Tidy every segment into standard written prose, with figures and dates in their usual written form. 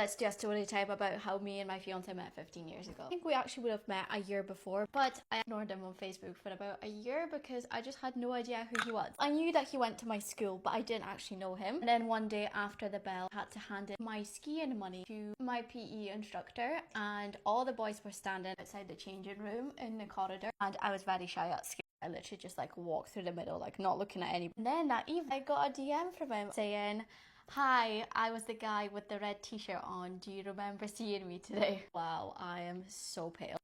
let's do a story time about how me and my fiance met 15 years ago. I think we actually would have met a year before, but I ignored him on Facebook for about a year because I just had no idea who he was. I knew that he went to my school, but I didn't actually know him. And then one day after the bell, I had to hand in my skiing money to my PE instructor, and all the boys were standing outside the changing room in the corridor, and I was very shy at skiing. I literally just like walked through the middle, like not looking at anybody. And then that evening, I got a DM from him saying, "Hi, I was the guy with the red t-shirt on. Do you remember seeing me today?" Wow, I am so pale.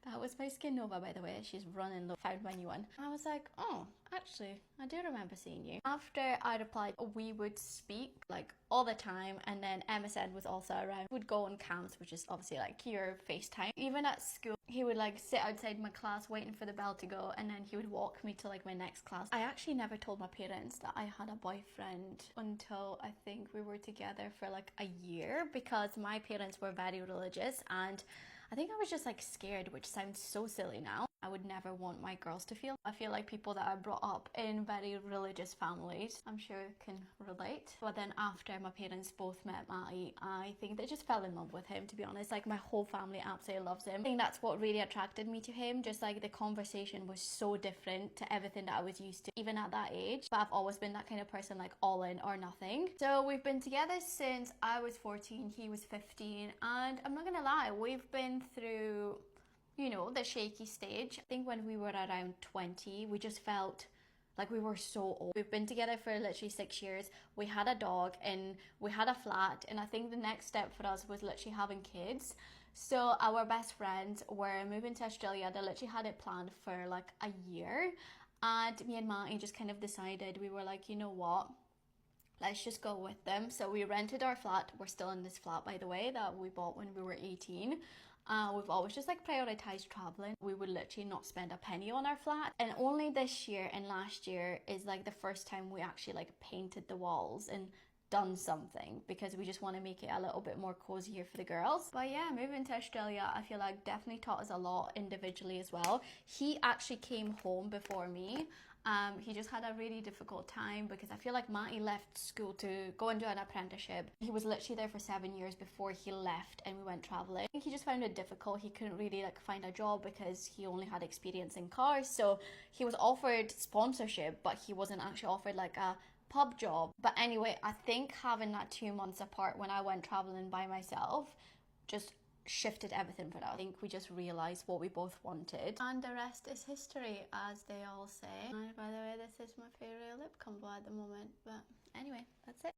That was my Skin Nova, by the way. She's running low. Found my new one. I was like, oh, actually, I do remember seeing you. After I replied, we would speak like all the time, and then MSN was also around. We'd go on camps, which is obviously like your FaceTime. Even at school, he would like sit outside my class waiting for the bell to go, and then he would walk me to like my next class. I actually never told my parents that I had a boyfriend until I think we were together for like a year, because my parents were very religious, and I think I was just like scared, which sounds so silly now. I would never want my girls to feel. I feel like people that are brought up in very religious families, I'm sure can relate. But then after my parents both met Matty, I think they just fell in love with him, to be honest. Like my whole family absolutely loves him. I think that's what really attracted me to him. Just like the conversation was so different to everything that I was used to, even at that age. But I've always been that kind of person, like all in or nothing. So we've been together since I was 14, he was 15. And I'm not gonna lie, we've been through, you know, the shaky stage. I think when we were around 20, we just felt like we were so old. We've been together for literally 6 years. We had a dog and we had a flat, and I think the next step for us was literally having kids. So our best friends were moving to Australia. They literally had it planned for like a year, and me and Matty just kind of decided, we were like, you know what, let's just go with them. So we rented our flat. We're still in this flat, by the way, that we bought when we were 18. We've always just like prioritized traveling. We would literally not spend a penny on our flat. And only this year and last year is like the first time we actually like painted the walls and done something, because we just want to make it a little bit more cozier for the girls. But yeah, moving to Australia, I feel like definitely taught us a lot individually as well. He actually came home before me. He just had a really difficult time, because I feel like Matty left school to go and do an apprenticeship. He was literally there for 7 years before he left and we went traveling. I think he just found it difficult. He couldn't really like find a job because he only had experience in cars. So he was offered sponsorship, but he wasn't actually offered like a pub job. But anyway, I think having that 2 months apart when I went traveling by myself just shifted everything for us. I think we just realized what we both wanted, and the rest is history, as they all say. And by the way, this is my favorite lip combo at the moment. But anyway, that's it.